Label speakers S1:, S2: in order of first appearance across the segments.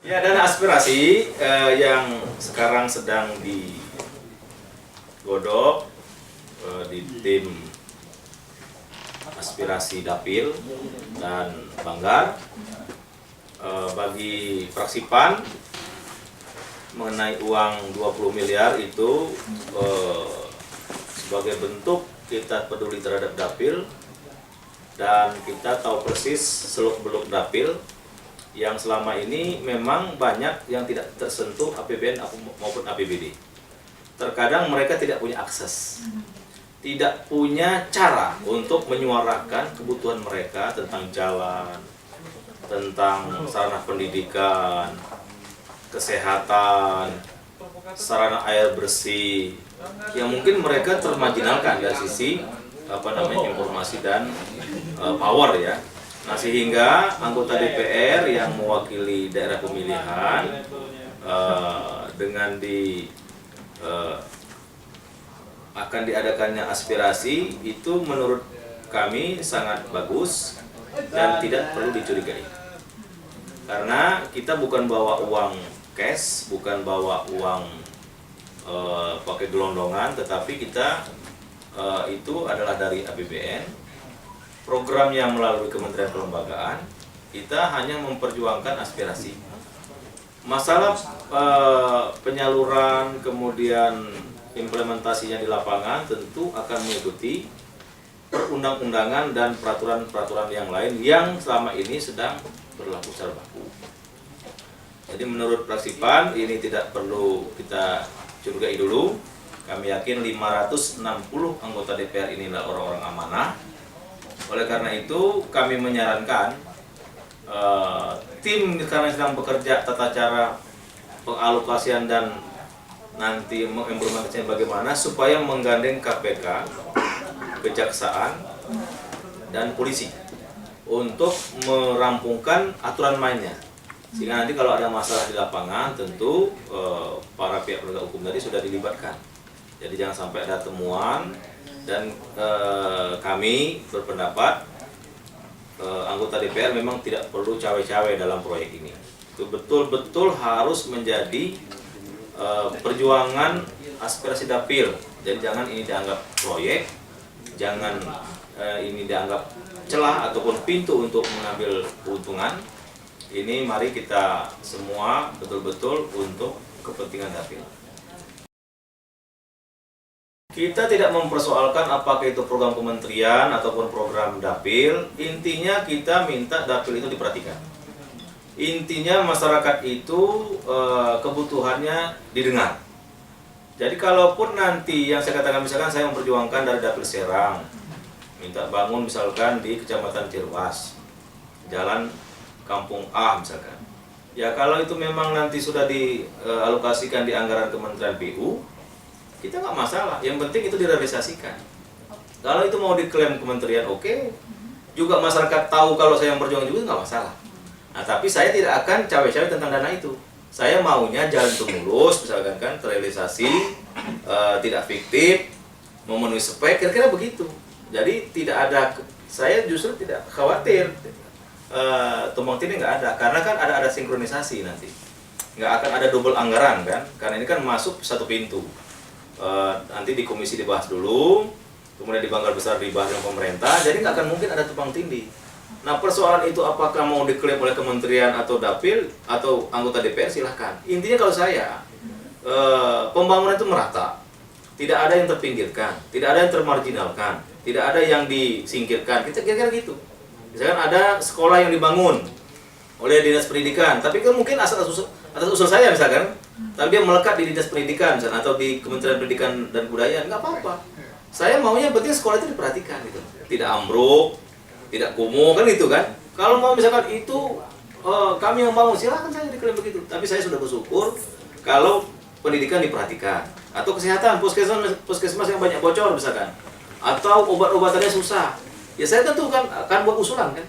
S1: Ya, dan aspirasi yang sekarang sedang digodok di tim aspirasi Dapil dan Banggar bagi fraksi PAN mengenai uang 20 miliar itu sebagai bentuk kita peduli terhadap Dapil dan kita tahu persis seluk-beluk Dapil yang selama ini memang banyak yang tidak tersentuh APBN maupun APBD. Terkadang mereka tidak punya akses, tidak punya cara untuk menyuarakan kebutuhan mereka tentang jalan, tentang sarana pendidikan, kesehatan, sarana air bersih, yang mungkin mereka termarginalkan dari sisi informasi dan power ya. Nah, sehingga anggota DPR yang mewakili daerah pemilihan dengan akan diadakannya aspirasi itu menurut kami sangat bagus dan tidak perlu dicurigai. Karena kita bukan bawa uang cash, bukan bawa uang pakai gelondongan, tetapi kita itu adalah dari APBN. Program yang melalui Kementerian Kelembagaan, kita hanya memperjuangkan aspirasi. Masalah penyaluran, kemudian implementasinya di lapangan tentu akan mengikuti perundang-undangan dan peraturan-peraturan yang lain yang selama ini sedang berlaku secara baku. Jadi menurut fraksi PAN ini tidak perlu kita curigai dulu. Kami yakin 560 anggota DPR inilah orang-orang amanah. Oleh karena itu kami menyarankan tim sekarang sedang bekerja tata cara pengalokasian dan nanti mengimplementasinya bagaimana supaya menggandeng KPK, Kejaksaan, dan polisi untuk merampungkan aturan mainnya. Sehingga nanti kalau ada masalah di lapangan tentu para pihak penegak hukum tadi sudah dilibatkan. Jadi jangan sampai ada temuan. Dan kami berpendapat anggota DPR memang tidak perlu cawe-cawe dalam proyek ini. Itu betul-betul harus menjadi perjuangan aspirasi Dapil. Jadi jangan ini dianggap proyek, jangan ini dianggap celah ataupun pintu untuk mengambil keuntungan. Ini mari kita semua betul-betul untuk kepentingan Dapil. Kita tidak mempersoalkan apakah itu program kementerian ataupun program Dapil. Intinya kita minta Dapil itu diperhatikan. Intinya masyarakat itu kebutuhannya didengar. Jadi kalaupun nanti yang saya katakan misalkan saya memperjuangkan dari Dapil Serang, minta bangun misalkan di Kecamatan Cirwas, Jalan Kampung A misalkan. Ya kalau itu memang nanti sudah dialokasikan di anggaran Kementerian PU, kita nggak masalah, yang penting itu direalisasikan. Kalau itu mau diklaim kementerian oke. Juga masyarakat tahu kalau saya yang berjuang juga nggak masalah. Nah tapi saya tidak akan cawe-cawe tentang dana itu. Saya maunya jalan itu mulus, misalkan kan terrealisasi, tidak fiktif, memenuhi spek, kira-kira begitu. Jadi tidak ada, saya justru tidak khawatir tumpang tindih nggak ada, karena kan ada sinkronisasi nanti. Nggak akan ada double anggaran kan, karena ini kan masuk satu pintu. Nanti di komisi dibahas dulu, kemudian di Banggar Besar dibahas dengan pemerintah, jadi nggak akan mungkin ada tumpang tindih. Nah persoalan itu apakah mau diklaim oleh kementerian atau Dapil atau anggota DPR silahkan. Intinya kalau saya, pembangunan itu merata, tidak ada yang terpinggirkan, tidak ada yang termarginalkan, tidak ada yang disingkirkan, kita kira-kira gitu. Misalkan ada sekolah yang dibangun oleh Dinas Pendidikan, tapi kan mungkin atas usul saya misalkan, tapi dia melekat di Dinas Pendidikan misalkan, atau di Kementerian Pendidikan dan Kebudayaan, nggak apa-apa. Saya maunya penting sekolah itu diperhatikan gitu, tidak ambruk, tidak kumuh kan gitu kan. Kalau mau misalkan itu kami yang bangun, silahkan saya diklaim begitu. Tapi saya sudah bersyukur kalau pendidikan diperhatikan, atau kesehatan, puskesmas yang banyak bocor misalkan, atau obat-obatannya susah. Ya saya tentu kan akan buat usulan kan.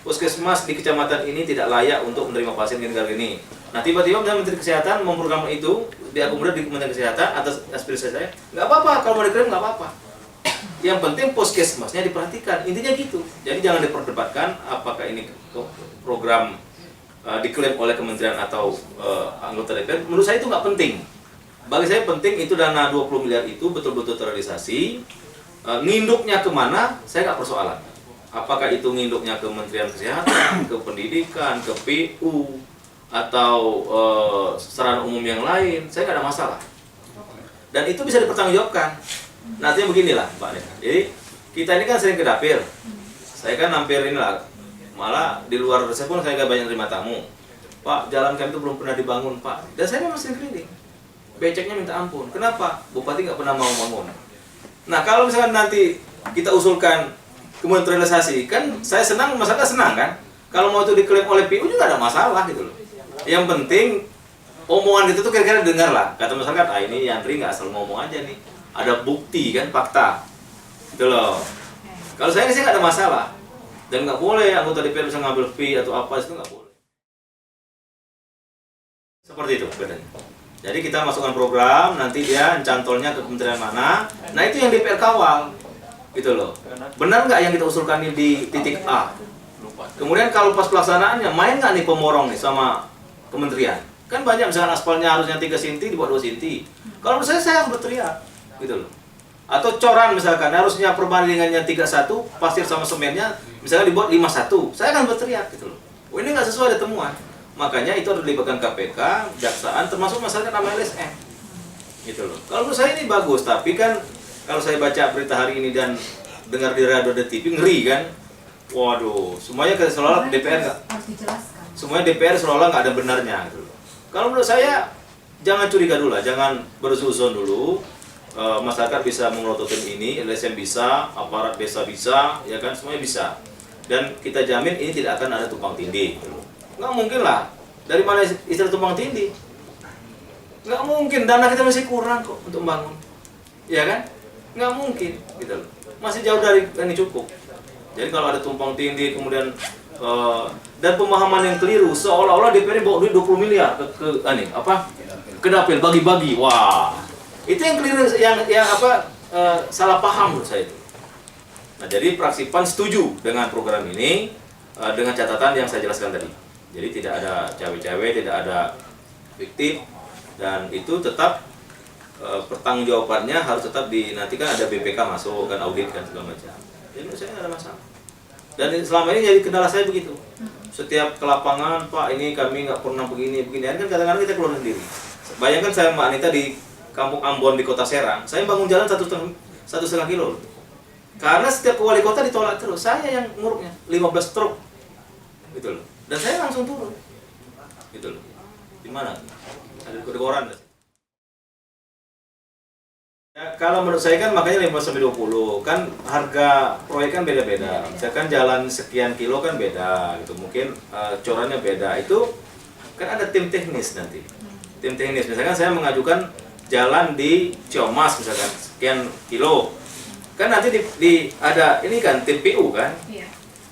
S1: Puskesmas di kecamatan ini tidak layak untuk menerima pasien gini. Nah tiba-tiba Menteri Kesehatan memprogram itu diakomodir di Kementerian Kesehatan atas aspirasi saya, nggak apa-apa, kalau mau diklaim nggak apa-apa. Yang penting puskesmasnya diperhatikan, intinya gitu. Jadi jangan diperdebatkan apakah ini program diklaim oleh kementerian atau anggota DPR, menurut saya itu nggak penting. Bagi saya penting itu dana 20 miliar itu betul-betul terrealisasi. Nginduknya kemana, saya nggak persoalan. Apakah itu nginduknya ke Kementerian Kesehatan, ke Pendidikan, ke PU, atau sarana umum yang lain, saya nggak ada masalah. Dan itu bisa dipertanggungjawabkan. Nah, artinya beginilah Mbak Neta. Jadi kita ini kan sering ke dapil. Saya kan hampir inilah, malah di luar saya pun saya nggak banyak terima tamu. Pak, jalan kami itu belum pernah dibangun Pak. Dan saya memang sering keliling. Beceknya minta ampun. Kenapa? Bupati nggak pernah mau bangun. Nah, kalau misalkan nanti kita usulkan kemudian terrealisasi, kan saya senang, masyarakat senang kan? Kalau mau itu diklaim oleh PU juga ada masalah gitu loh. Yang penting omongan itu tuh kira-kira dengar lah. Kata masyarakat, ini Yandri nggak asal ngomong aja nih. Ada bukti kan, fakta. Gitu loh. Kalau saya sih nggak ada masalah. Dan nggak boleh anggota DPR bisa ngambil fee atau apa, itu nggak boleh. Seperti itu bedanya. Jadi kita masukkan program, nanti dia cantolnya ke kementerian mana. Nah itu yang DPR kawal, gitu loh. Benar nggak yang kita usulkan ini di titik A? Kemudian kalau pas pelaksanaannya, main nggak nih pemorong nih sama kementerian? Kan banyak misalkan aspalnya harusnya 3 cm, dibuat 2 cm. Kalau menurut saya harus berteriak, gitu loh. Atau coran misalkan, harusnya perbandingannya 31, pasir sama semennya, misalkan dibuat 51. Saya akan berteriak, gitu loh. Oh, ini nggak sesuai ada temuan. Makanya itu harus dilibatkan KPK, Jaksaan, termasuk masyarakat sama LSM. Gitu loh. Kalau menurut saya ini bagus, tapi kan kalau saya baca berita hari ini dan dengar di radio dan TV, ngeri kan? Waduh, semuanya seolah-olah DPR nggak, semuanya DPR seolah-olah nggak ada benarnya. Gitu loh. Kalau menurut saya, jangan curiga dulu lah, jangan bersuzon dulu. Masyarakat bisa mengelototin ini, LSM bisa, aparat desa bisa, ya kan, semuanya bisa. Dan kita jamin ini tidak akan ada tumpang tindih. Gitu loh. Nggak mungkin lah, dari mana istilah tumpang tindih? Nggak mungkin, dana kita masih kurang kok untuk membangun, ya kan? Nggak mungkin, gitu loh. Masih jauh dari ini cukup. Jadi kalau ada tumpang tindih, kemudian dan pemahaman yang keliru, seolah-olah DPR bawa duit 20 miliar ke dapil, bagi-bagi, wah, itu yang keliru, yang salah paham menurut saya itu. Nah, jadi fraksi PAN setuju dengan program ini dengan catatan yang saya jelaskan tadi. Jadi tidak ada cawe-cawe, tidak ada fiktif, dan itu tetap pertanggungjawabannya harus tetap nanti kan ada BPK masuk, kan audit kan segala macam. Jadi menurut saya tidak ada masalah. Dan selama ini jadi kendala saya begitu. Setiap ke lapangan, Pak, ini kami nggak pernah begini. Kan kadang-kadang kita keluar sendiri. Bayangkan saya Mbak Anita di Kampung Ambon di Kota Serang, saya bangun jalan 1,5 kilo. Karena setiap ke wali kota ditolak terus. Saya yang nguruknya 15 truk, gitu loh. Dan saya langsung turun, gitu loh. Di mana? Ada di koran. Ya, kalau menurut saya kan makanya 15-20 kan harga proyek kan beda-beda. Misalkan jalan sekian kilo kan beda, gitu. Mungkin corannya beda. Itu kan ada tim teknis nanti. Tim teknis. Misalkan saya mengajukan jalan di Ciamas misalkan sekian kilo. Kan nanti ada ini kan tim PU kan.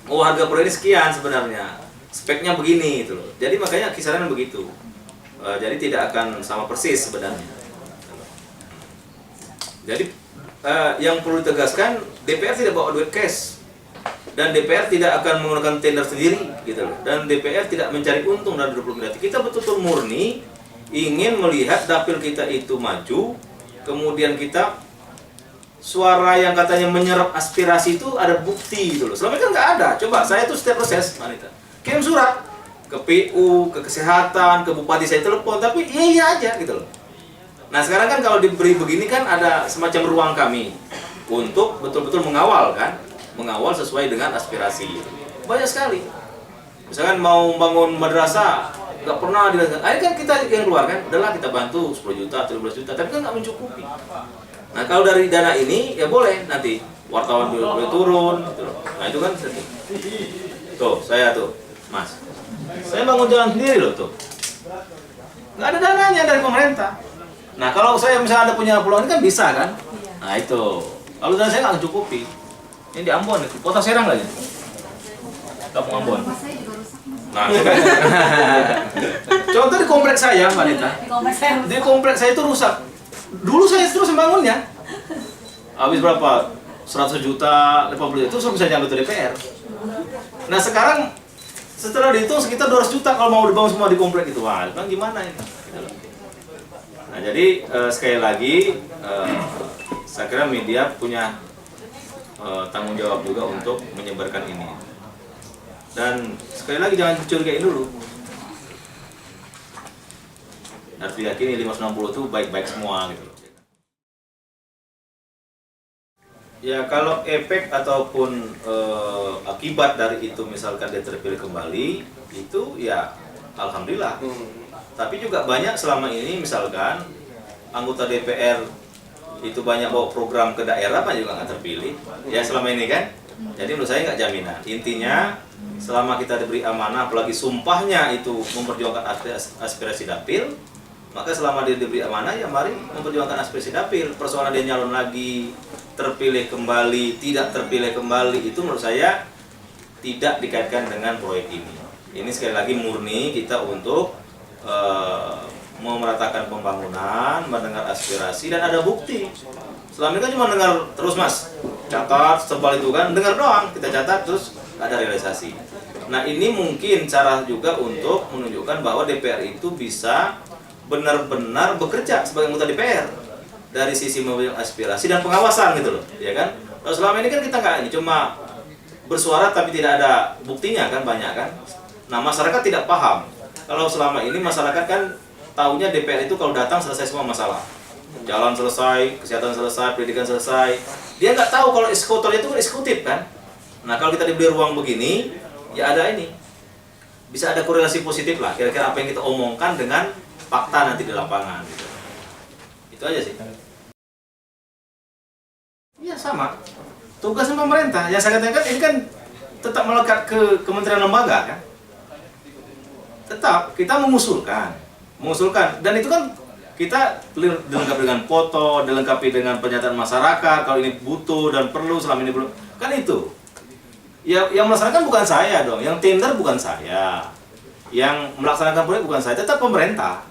S1: Oh, harga proyek ini sekian sebenarnya. Speknya begini gitu loh. Jadi makanya kisaran begitu. Jadi tidak akan sama persis sebenarnya. Jadi yang perlu ditegaskan, DPR tidak bawa duit cash. Dan DPR tidak akan menggunakan tender sendiri gitu loh. Dan DPR tidak mencari untung dari 20 miliar. Kita betul-betul murni ingin melihat dapil kita itu maju. Kemudian kita suara yang katanya menyerap aspirasi itu ada bukti gitu loh. Selama ini kan nggak ada. Coba saya tuh setiap proses, Manita, kirim surat ke PU, ke kesehatan, ke bupati, saya telepon, tapi iya aja gitu loh. Nah sekarang kan kalau diberi begini kan ada semacam ruang kami untuk betul-betul mengawal kan, mengawal sesuai dengan aspirasi. Banyak sekali. Misalkan mau bangun madrasah, nggak pernah dilakukan. Ini kan kita yang keluar kan, udahlah kita bantu 10 juta, 13 juta, tapi kan nggak mencukupi. Nah kalau dari dana ini ya boleh nanti wartawan boleh turun, gitu loh. Nah itu kan sedih. Tuh saya tuh. Mas, saya bangun jalan sendiri loh tuh. Nggak ada dananya dari pemerintah. Nah kalau saya misalnya ada punya peluang ini kan bisa kan? Nah itu. Kalau dana saya nggak mencukupi. Ini di Ambon, Kota Serang lagi. Kampung Ambon. Nah, contoh di kompleks saya, Mbak Nita. Di kompleks saya itu rusak. Dulu saya terus membangunnya. Habis berapa? 100 juta, 50 juta itu bisa nyampe ke DPR. Nah sekarang Setelah dihitung sekitar 200 juta kalau mau dibangun semua di komplek itu. Wah, bilang gimana ini? Nah, jadi sekali lagi saya kira media punya tanggung jawab juga untuk menyebarkan ini. Dan sekali lagi jangan dicurigai dulu. Harus diyakini 560 itu baik-baik semua gitu loh. Ya kalau efek ataupun akibat dari itu misalkan dia terpilih kembali, itu ya alhamdulillah. Tapi juga banyak selama ini misalkan anggota DPR itu banyak bawa program ke daerah, apa juga nggak terpilih. Ya selama ini kan. Jadi menurut saya nggak jaminan. Intinya selama kita diberi amanah, apalagi sumpahnya itu memperjuangkan aspirasi dapil, maka selama dia diberi amanah ya mari memperjuangkan aspirasi dapil. Persoalan dia nyalon lagi, terpilih kembali, tidak terpilih kembali, itu menurut saya tidak dikaitkan dengan proyek ini. Ini sekali lagi murni kita untuk memeratakan pembangunan, mendengar aspirasi dan ada bukti. Selama ini kan cuma dengar terus mas, catat, sebal itu kan, dengar doang, kita catat terus nggak ada realisasi. Nah ini mungkin cara juga untuk menunjukkan bahwa DPR itu bisa benar-benar bekerja sebagai anggota DPR dari sisi memberikan aspirasi dan pengawasan gitu loh, ya kan? Kalau selama ini kan kita nggak ini cuma bersuara tapi tidak ada buktinya kan, banyak kan? Nah masyarakat tidak paham. Kalau selama ini masyarakat kan tahunya DPR itu kalau datang selesai semua masalah, jalan selesai, kesehatan selesai, pendidikan selesai. Dia nggak tahu kalau eksekutornya itu kan eksekutif kan. Nah kalau kita diberi ruang begini, ya ada ini, bisa ada korelasi positif lah. Kira-kira apa yang kita omongkan dengan fakta nanti di lapangan. Gitu. Itu aja sih. Iya sama. Tugasnya pemerintah. Yang saya katakan ini kan tetap melekat ke kementerian lembaga kan. Tetap kita mengusulkan, dan itu kan kita dilengkapi dengan foto, dilengkapi dengan pernyataan masyarakat kalau ini butuh dan perlu, selama ini belum, kan itu. Ya, yang melaksanakan bukan saya dong, yang tender bukan saya, yang melaksanakan proyek bukan saya, tetap pemerintah.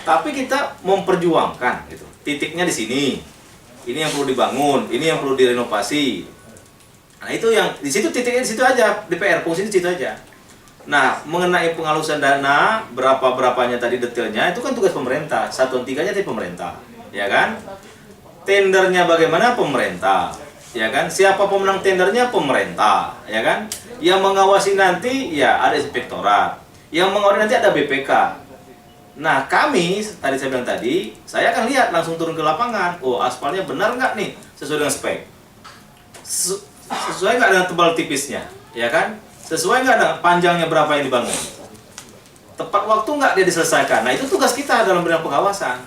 S1: Tapi kita memperjuangkan, gitu. Titiknya di sini, ini yang perlu dibangun, ini yang perlu direnovasi. Nah itu yang di situ titiknya di situ aja, DPR fungsinya di situ aja. Nah, mengenai pengalusan dana, berapa-berapanya tadi detailnya, itu kan tugas pemerintah. 1/3-nya dari pemerintah, ya kan? Tendernya bagaimana? Pemerintah, ya kan? Siapa pemenang tendernya? Pemerintah, ya kan? Yang mengawasi nanti, ya ada inspektorat. Yang mengawasi nanti ada BPK. Nah, kami, tadi saya bilang tadi, saya akan lihat langsung turun ke lapangan. Oh, aspalnya benar nggak nih? Sesuai dengan spek. Sesuai nggak dengan tebal tipisnya, ya kan? Sesuai nggak dengan panjangnya berapa yang dibangun? Tepat waktu nggak dia diselesaikan? Nah itu tugas kita dalam bidang pengawasan.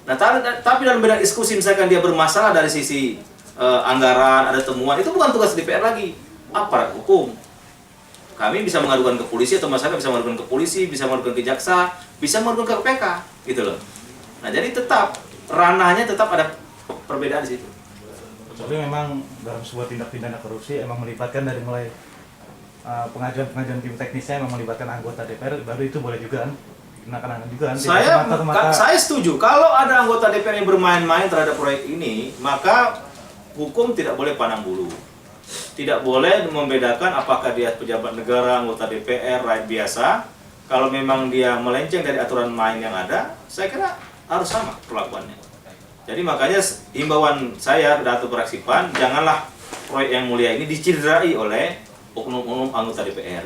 S1: Nah tapi dalam bidang diskusi misalkan dia bermasalah dari sisi anggaran, ada temuan, itu bukan tugas DPR lagi, aparat hukum. Kami bisa mengadukan ke polisi atau masyarakat bisa mengadukan ke polisi, bisa mengadukan ke jaksa, bisa mengadukan ke KPK, gitu loh. Nah jadi tetap ranahnya tetap ada perbedaan di situ.
S2: Tapi memang dalam sebuah tindak pidana korupsi emang melibatkan dari mulai pengajuan tim teknisnya memang melibatkan anggota DPR, baru itu boleh juga kan digunakan juga kan?
S1: Saya setuju kalau ada anggota DPR yang bermain-main terhadap proyek ini, maka hukum tidak boleh pandang bulu, tidak boleh membedakan apakah dia pejabat negara, anggota DPR, rakyat biasa. Kalau memang dia melenceng dari aturan main yang ada, saya kira harus sama perlakuannya. Jadi makanya himbauan saya Dato' Praksipan, janganlah proyek yang mulia ini diciderai oleh oknum-oknum anggota DPR.